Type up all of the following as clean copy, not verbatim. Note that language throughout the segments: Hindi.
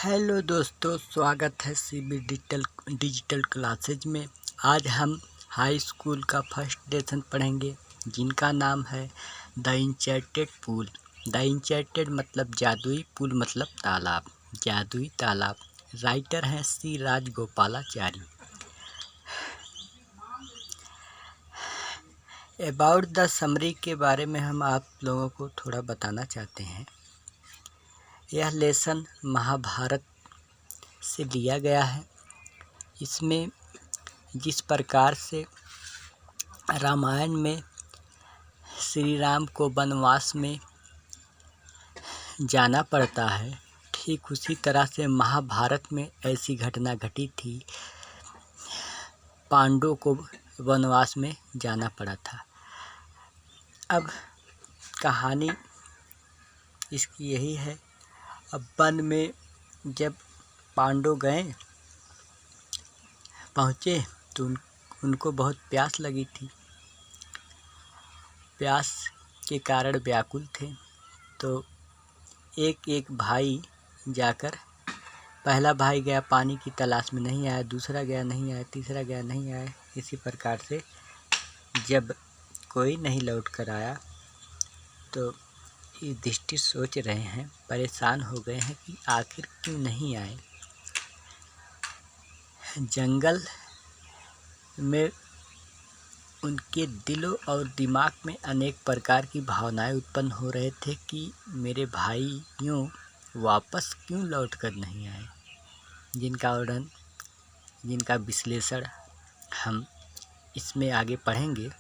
हेलो दोस्तों, स्वागत है सीबी डिजिटल क्लासेज में। आज हम हाई स्कूल का फर्स्ट लेसन पढ़ेंगे जिनका नाम है the enchanted pool. The enchanted मतलब जादुई, पूल मतलब तालाब, जादुई तालाब। राइटर हैं सी राजगोपालाचारी। अबाउट द समरी के बारे में हम आप लोगों को थोड़ा बताना चाहते हैं। यह लेसन महाभारत से लिया गया है। इसमें जिस प्रकार से रामायण में श्री राम को वनवास में जाना पड़ता है, ठीक उसी तरह से महाभारत में ऐसी घटना घटी थी। पांडवों को वनवास में जाना पड़ा था। अब कहानी इसकी यही है। अब वन में जब पांडव पहुँचे तो उनको बहुत प्यास लगी थी। प्यास के कारण व्याकुल थे। तो एक एक भाई जाकर, पहला भाई गया पानी की तलाश में, नहीं आया। दूसरा गया, नहीं आया। तीसरा गया, नहीं आया। इसी प्रकार से जब कोई नहीं लौट कर आया तो युधिष्ठिर सोच रहे हैं, परेशान हो गए हैं कि आखिर क्यों नहीं आए। जंगल में उनके दिलों और दिमाग में अनेक प्रकार की भावनाएं उत्पन्न हो रहे थे कि मेरे भाइयों वापस क्यों लौट कर नहीं आए, जिनका विश्लेषण हम इसमें आगे पढ़ेंगे।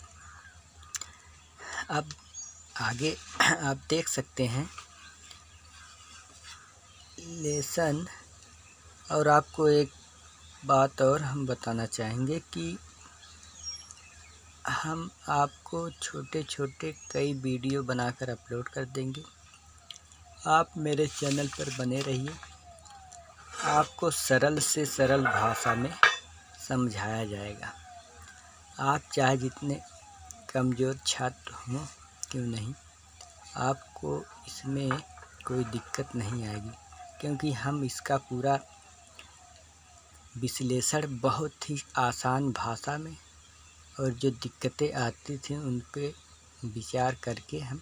अब आगे आप देख सकते हैं लेसन। और आपको एक बात और हम बताना चाहेंगे कि हम आपको छोटे छोटे कई वीडियो बनाकर अपलोड कर देंगे। आप मेरे चैनल पर बने रहिए। आपको सरल से सरल भाषा में समझाया जाएगा। आप चाहे जितने कमज़ोर छात्र हों क्यों नहीं, आपको इसमें कोई दिक्कत नहीं आएगी, क्योंकि हम इसका पूरा विश्लेषण बहुत ही आसान भाषा में और जो दिक्कतें आती थी उन पे विचार करके हम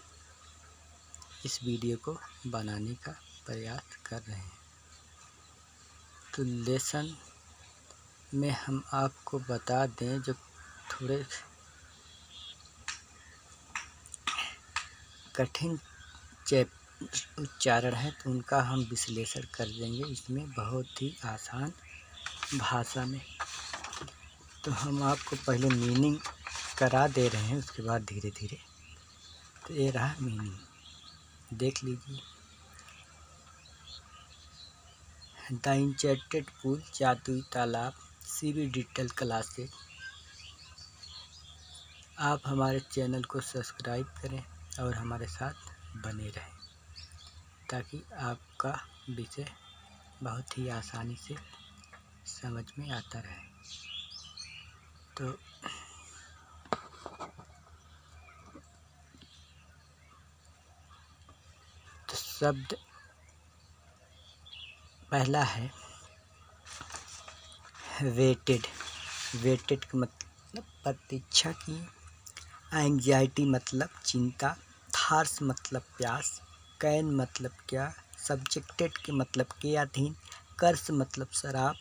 इस वीडियो को बनाने का प्रयास कर रहे हैं। तो लेसन में हम आपको बता दें, जो थोड़े कठिन उच्चारण है तो उनका हम विश्लेषण कर देंगे इसमें बहुत ही आसान भाषा में। तो हम आपको पहले मीनिंग करा दे रहे हैं, उसके बाद धीरे धीरे। तो ये रहा मीनिंग, देख लीजिए। द इंचेंटेड पूल, जादुई तालाब। CB digital classes. आप हमारे चैनल को सब्सक्राइब करें और हमारे साथ बने रहें, ताकि आपका विषय बहुत ही आसानी से समझ में आता रहे। तो शब्द पहला है वेटेड। वेटेड का मतलब प्रतीक्षा की। एंग्जाइटी मतलब चिंता। थार्स मतलब प्यास। कैन मतलब क्या। सब्जेक्टेड के मतलब के अधीन। कर्स मतलब शराब।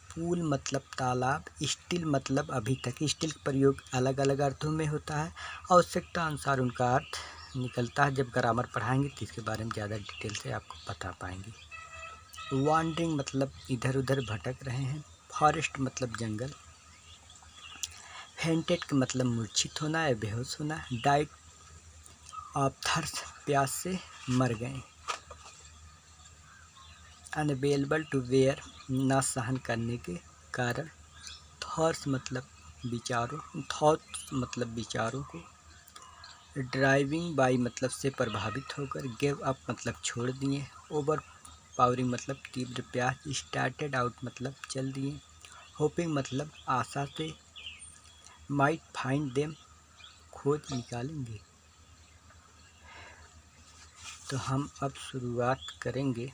पूल मतलब तालाब। स्टिल मतलब अभी तक। स्टिल का प्रयोग अलग अलग अर्थों में होता है। आवश्यकता अनुसार उनका अर्थ निकलता है। जब ग्रामर पढ़ाएंगे तो इसके बारे में ज़्यादा डिटेल से आपको बता पाएंगे। वॉन्डरिंग मतलब इधर उधर भटक रहे हैं। फॉरेस्ट मतलब जंगल। फेंटेड का मतलब मूर्छित होना या बेहोश होना। डाइट ऑफ थर्स्ट, प्यास से मर गए। अनअवेलेबल टू बेयर, ना सहन करने के कारण। थॉट्स मतलब विचारों को। ड्राइविंग बाई मतलब से प्रभावित होकर। गिव अप मतलब छोड़ दिए। ओवर पावरिंग मतलब तीव्र प्यास। स्टार्टेड आउट मतलब चल दिए। होपिंग मतलब आशा से। माइट फाइंड देम, खोज निकालेंगे। तो हम अब शुरुआत करेंगे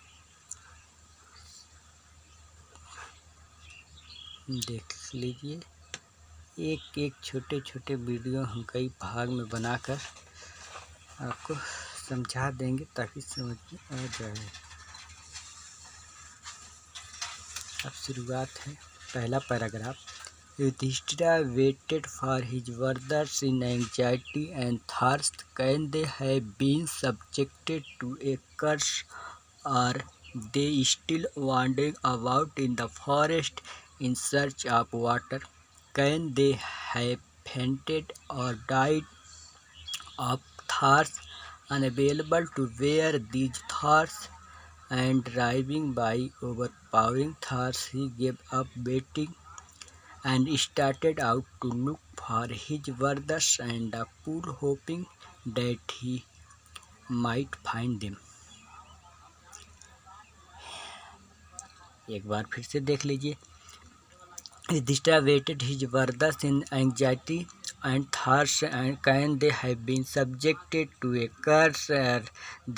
देख लीजिए। एक एक छोटे छोटे वीडियो हम कई भाग में बनाकर आपको समझा देंगे ताकि समझ में आ जाए। अब शुरुआत है। पहला paragraph. Yudhishthira waited for his brothers in anxiety and thirst. Can they have been subjected to a curse? Are they still wandering about in the forest in search of water? Can they have fainted or died of thirst, unable to bear these thirsts? And driving by overpowering thirst, he gave up waiting and started out to look for his brothers and the poor, hoping that he might find them. एक बार फिर से देख लीजिए। Yudhishthira waited his brothers in anxiety and thirst, and can they have been subjected to a curse? Are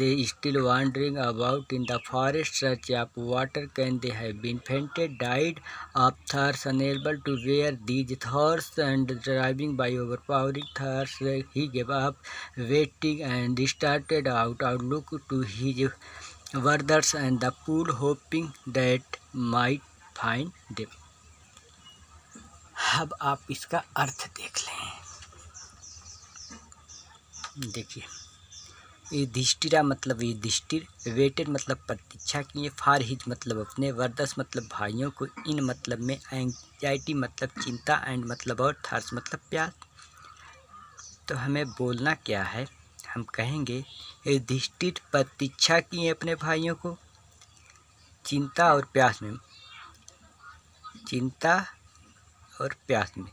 they still wandering about in the forest search of water? Can they have been fainted, died of thirst, unable to bear these thirsts, and driving by overpowering thirst, he gave up waiting and started out look to his brothers and the poor, hoping that might find them. अब आप इसका अर्थ देख लें। देखिए, युधिष्ठिरा मतलब युधिष्ठिर, वेटेड मतलब प्रतीक्षा किए, फॉर हिज मतलब अपने, ब्रदर्स मतलब भाइयों को, इन मतलब में, एंग्जाइटी मतलब चिंता, एंड मतलब और, थर्स्ट मतलब प्यास। तो हमें बोलना क्या है? हम कहेंगे युधिष्ठिर प्रतीक्षा किए अपने भाइयों को चिंता और प्यास में, चिंता और प्यास में।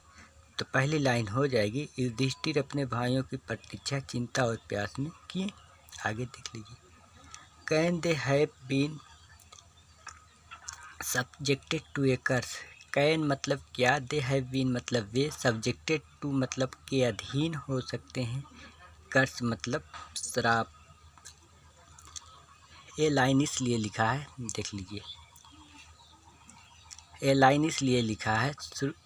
तो पहली लाइन हो जाएगी, युधिष्ठिर अपने भाइयों की प्रतीक्षा चिंता और प्यास में किए। आगे देख लीजिए। Can they have been subjected to a curse. Can मतलब क्या, दे हैव बीन मतलब वे, सब्जेक्टेड टू मतलब के अधीन हो सकते हैं, कर्स मतलब श्राप। ये लाइन इसलिए लिखा है, देख लीजिए, ये लाइन इसलिए लिखा है,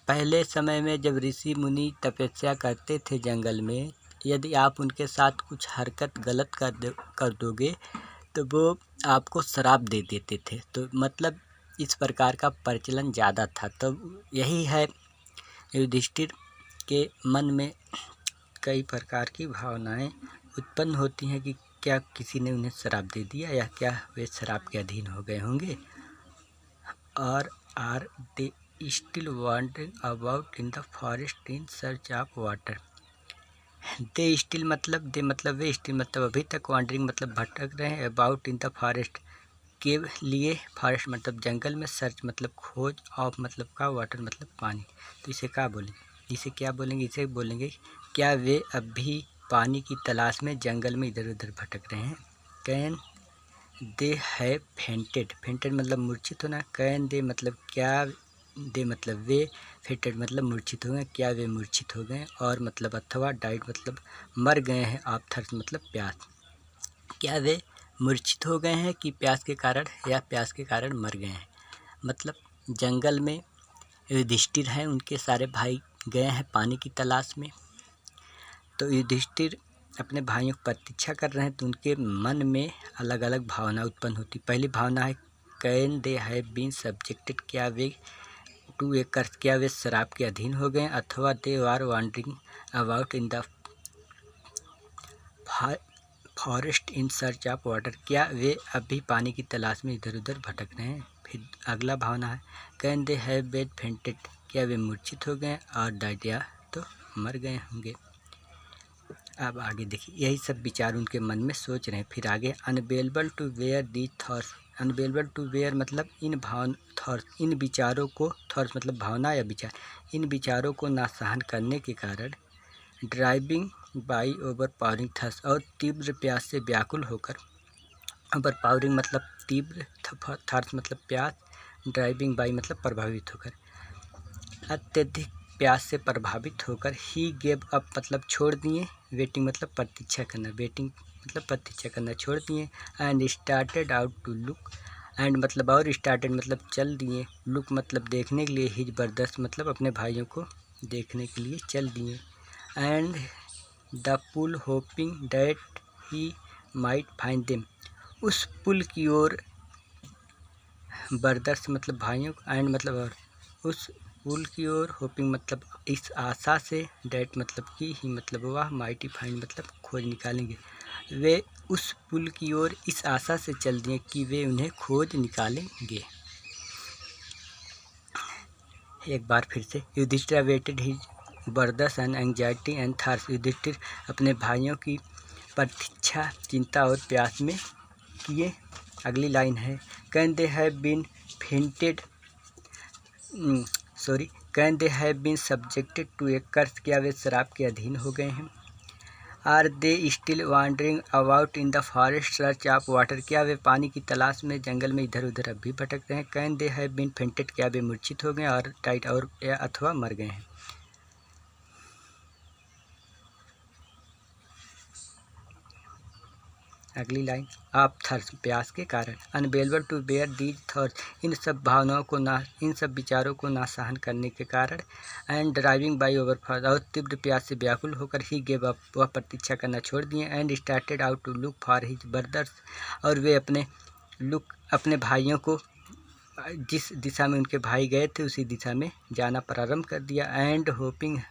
पहले समय में जब ऋषि मुनि तपस्या करते थे जंगल में, यदि आप उनके साथ कुछ हरकत गलत कर दोगे तो वो आपको श्राप दे देते थे। तो मतलब इस प्रकार का प्रचलन ज़्यादा था। तो यही है, युधिष्ठिर के मन में कई प्रकार की भावनाएं उत्पन्न होती हैं कि क्या किसी ने उन्हें श्राप दे दिया या क्या वे श्राप के अधीन हो गए होंगे। और are they still wandering about in the forest in search of water. They still मतलब, दे मतलब वे, स्टिल मतलब अभी तक, वॉन्डरिंग मतलब भटक रहे हैं, अबाउट इन द फॉरेस्ट के लिए, फॉरेस्ट मतलब जंगल में, सर्च मतलब खोज, ऑफ मतलब का, वाटर मतलब पानी। तो इसे क्या बोलेंगे, इसे क्या बोलेंगे, इसे बोलेंगे क्या वे अभी पानी की तलाश में जंगल में इधर उधर भटक रहे हैं। Can they have fainted, fainted मतलब मूर्छित होना। कैन दे मतलब क्या, दे मतलब वे, फेंटेड मतलब मूर्छित हो गए, क्या वे मूर्छित हो गए, और मतलब अथवा, डाइड मतलब मर गए हैं, ऑफ थर्स्ट मतलब प्यास। क्या वे मूर्छित हो गए हैं कि प्यास के कारण, या प्यास के कारण मर गए हैं। मतलब जंगल में युधिष्ठिर हैं, उनके सारे भाई गए हैं पानी की तलाश में। तो युधिष्ठिर अपने भाइयों की प्रतीक्षा कर रहे हैं, तो उनके मन में अलग अलग भावना उत्पन्न होती। पहली भावना है can they have been subjected, क्या वे टू ए कर्स, क्या वे शराब के अधीन हो गए, अथवा they are wandering about in the forest in search of water, क्या वे अभी पानी की तलाश में इधर उधर भटक रहे हैं। फिर अगला भावना है can they have been fainted, क्या वे मूर्छित हो गए, और डाइड या तो मर गए होंगे। अब आगे देखिए, यही सब विचार उनके मन में सोच रहे हैं। फिर आगे, unavailable to bear the thoughts. Unavailable to bear मतलब इन थॉट्स, इन विचारों को, थॉट्स मतलब भावना या विचार, इन विचारों को ना सहन करने के कारण, driving by overpowering thirst, और तीव्र प्यास से व्याकुल होकर, ओवर पावरिंग मतलब तीव्र, थर्स्ट मतलब प्यास, ड्राइविंग बाई मतलब प्रभावित होकर, अत्यधिक प्यास से प्रभावित होकर, ही गेव अप मतलब छोड़ दिए, वेटिंग मतलब प्रतीक्षा करना, वेटिंग मतलब प्रतीक्षा करना छोड़ दिए, and started out to look and मतलब और, स्टार्टेड मतलब चल दिए, लुक मतलब देखने के लिए, हिज ब्रदर्स मतलब अपने भाइयों को देखने के लिए चल दिए, and the pool hoping that he might find them, उस पुल की ओर, ब्रदर्स मतलब भाइयों, एंड मतलब और, उस पुल की ओर, होपिंग मतलब इस आशा से, डैट मतलब कि, ही मतलब वह, माइटी फाइंड मतलब खोज निकालेंगे, वे उस पुल की ओर इस आशा से चल दिए कि वे उन्हें खोज निकालेंगे। एक बार फिर से, Yudhishthira waited his brothers and anxiety and thirst, Yudhishthira अपने भाइयों की प्रतीक्षा, चिंता और प्यास में किए। अगली लाइन है, can they have been fainted can they have been subjected to a curse, क्या वे शराब के अधीन हो गए हैं। Are they still wandering about in the forest search of water, क्या वे पानी की तलाश में जंगल में इधर उधर अब भी भटक रहे हैं। Can they have been fainted, क्या वे मूर्छित हो गए, और टाइट और या अथवा मर गए हैं। अगली लाइन, आप थर्स्ट, प्यास के कारण, unbearable to bear these thoughts, इन सब भावनाओं को ना, इन सब विचारों को ना सहन करने के कारण, एंड ड्राइविंग बाई ओवरफॉल, और तीव्र प्यास से व्याकुल होकर ही गेव अप, वह प्रतीक्षा करना छोड़ दिए, and started out to look for his brothers, और वे अपने भाइयों को, जिस दिशा में उनके भाई गए थे उसी दिशा में जाना प्रारंभ कर दिया, and hopping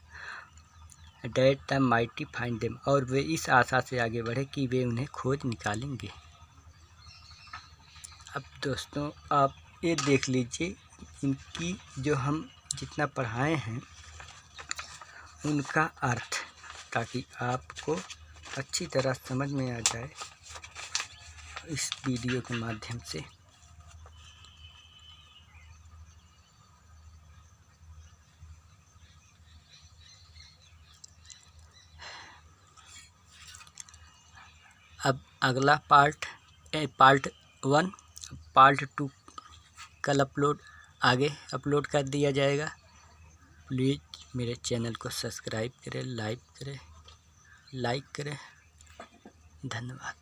that the mighty find them, और वे इस आशा से आगे बढ़े कि वे उन्हें खोज निकालेंगे। अब दोस्तों आप ये देख लीजिए, इनकी जो हम जितना पढ़ाए हैं उनका अर्थ, ताकि आपको अच्छी तरह समझ में आ जाए इस वीडियो के माध्यम से। अब अगला पार्ट 1, पार्ट 2 कल आगे अपलोड कर दिया जाएगा। प्लीज़ मेरे चैनल को सब्सक्राइब करें, लाइक करें। धन्यवाद।